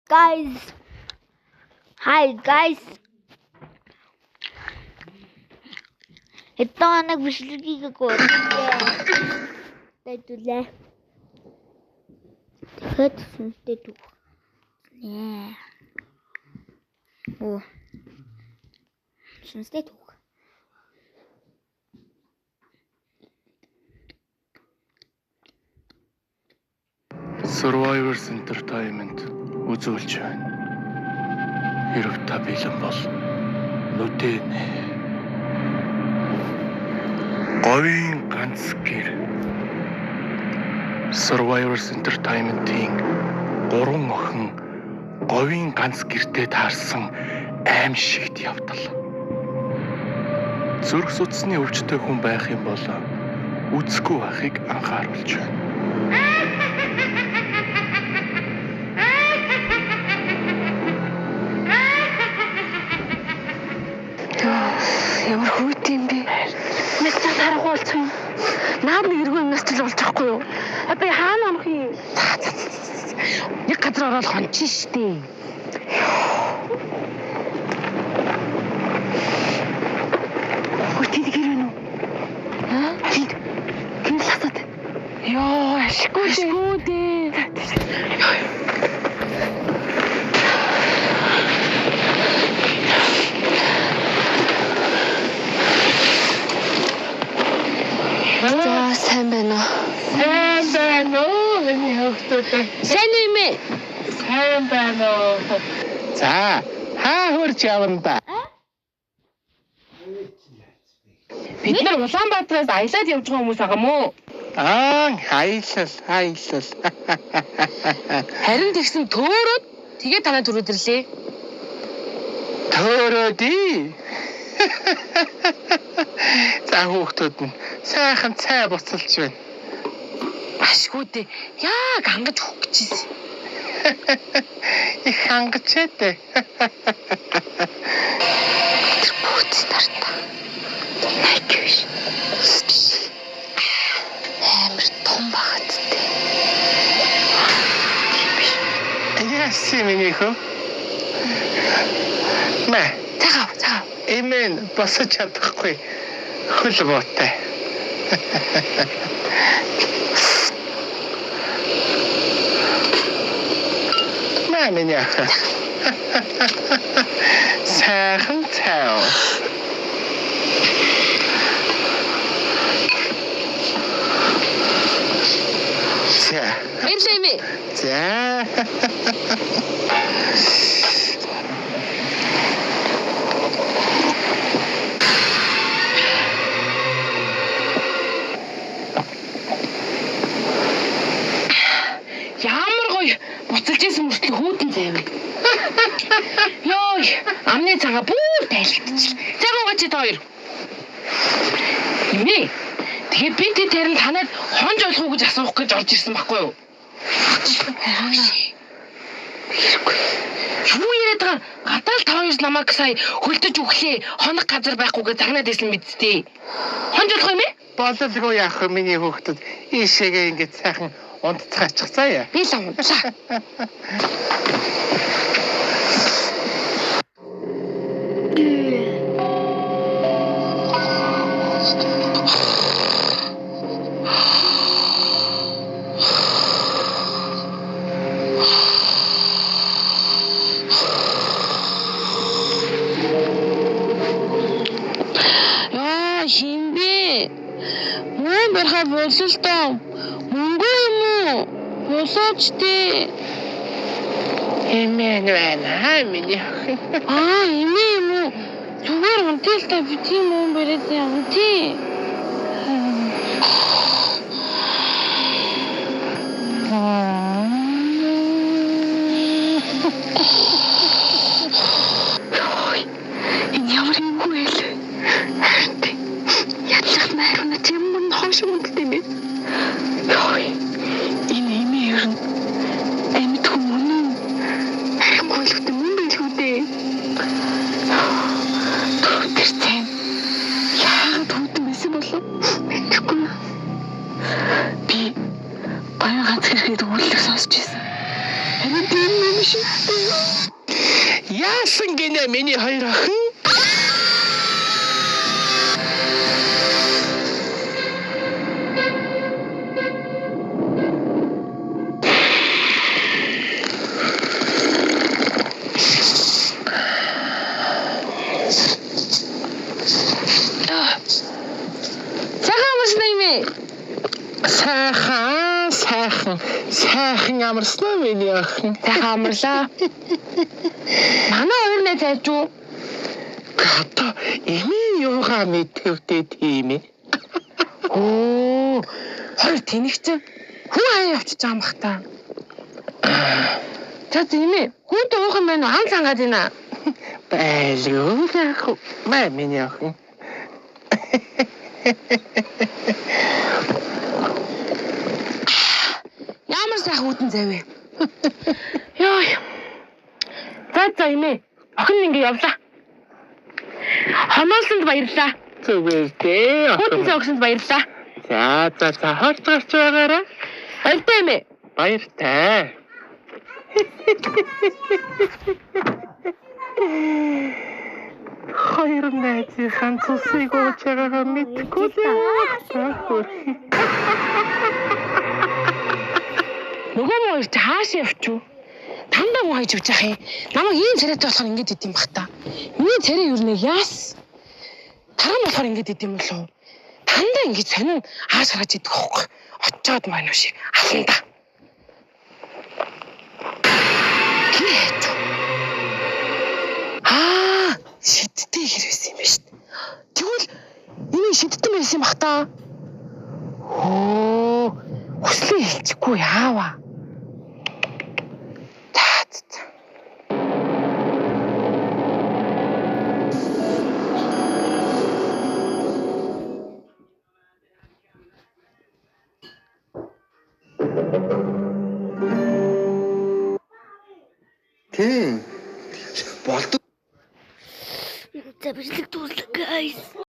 guys. Hi guys. Ito nga nagbisligi ko. Ito le. Ito ito. Yeah. Oh. Ito. Survivors Entertainment үзүүлж байна. Хэрв та бэлэн бол нүдэнэ. Говийн ганц гэр. Survivors Entertainment-ийн 3 охин говийн ганц гэртээ таарсан аимшигт явдал. Зүрх судасны өвчтөй хүн байх юм бол үзэхгүй байхыг анхааруулж байна. Ямар хүйт юм бэ? Мэдээ харахгүй болчихсон. Наад нэг эргүү юмнаас ч болж байхгүй юу? Одоо хаана амах юм? Нэг газар ороод хончин штий. Хүйтэд гэр вэ нү? Аа? Гэр ласаад. Йоо, ашгүй дээ. За сайн байна уу? Сайн байна уу? Миний хөвгтүүдээ. Сайн уу юм ээ? Сайн байна уу? За, хаа хурж явна да? Бид нар Улаанбаатараас аялаад явж байгаа хүмүүс байгаа мó? Аялал. Харин тэгсэн төөрөөд тэгээ танаа төрөөдөрлээ. Төөрөөдий. За хүүхдүүд нь сайхан цай буцалж байна. Ашгүй дээ. Яг хангаж өгөх гэжсэн. Их хангаж дээ. Тэр бүүц тартаа. Найквиш. Амар том багт дээ. Яасан миний хөө? Мэ. Цагаав. Эмэн босож чадахгүй. Хөл буутай. Миний ах. Сайхан цаа. Эмээ. За. Ямар гоё буцалж исэн мөртлөө хүүдэн зайвна. Йоо, амны цагаа бүр тайлгдчих. Цагаагаа чи хоёр. Имээ. Тэгээ би тэ тарил танаад хонж болох уу гэж асуух гэж орж ирсэн байхгүй юу? Юу яриад байгаа? Гадаал та хоёр намайг сая хөлдөж өглөө хоног газар байхгүйгээ загнаад исэн мэдтээ. Хонж болох юм ээ? Бололгүй яах вэ миний хүүхдүүд ийшээгээ ингэж сайхан унтцгаачихсаа. Би л унцаа. Химбэ. Мөн барха бололтоо. Мөнгө юм уу? Босооч дээ. Эмэн байна миний ах. Эмээ юм уу? Зүгээр унтэлтай би тийм юм барээд юм тий. Энэ ямар юм бэ? Ядлах найрна тийм мөн хоош үнэлтэй юм. Йой. Энэ эмээ ер нь амьд хүмүүн харахгүй л гэдэг мөн байлгүй дээ. Тэр зэн яагаад хүүдэн байсан болов? Мэдгүй. Би баян ганц хэрэг үлрэх Яасан гинэ миний хоёр охин? Сайхан амарсан юм ээ. Сайхан амарсан уу миний охин? Сайхан амарлаа. Манай хоёр нэ цайж юу? Гата эмээ юугаа мэдвэдэ тийм ээ. Оо, хоёр тэнэгчэн хүү хаяа явчихж байгаа юм бах та. За тийм ээ. Хүүтэй уух юм байна уу? Хан цангаад байна. Байлгүй яах вэ миний охин? Ямар сайхан хүүтэн завэ. Йоо. За имээ. Охин ингэ явлаа. Хомоолсонд баярлаа. Зүгээр дээ. Хүүтэн цогсонд баярлаа. За хорт гарч байгаарай. Баяртай имээ. Баяртай. Хоёр найзынхаа цусыг ууж байгаагаа мэдгүй дээ. Нөгөө мөр чи хаашаа явчих вэ? Тандаа муу хайж явж яах юм? Намайг ийм царайтай болохоор ингэж идэм бах та. Миний царай юу нэ яас? Таран болохоор ингэж идэм болов. Тандаа ингэж сонин хааш гаргаж идэх хөөх. Очоод маань шиг ална да. Шидтэй хэрэгсэн юм ба шүү дээ. Тэгвэл энэ шидтэй байсан юм бах та. Оо, хүслээ хэлчихгүй яава. За. Тийм. Болдог. За бичлэг дуусна guys.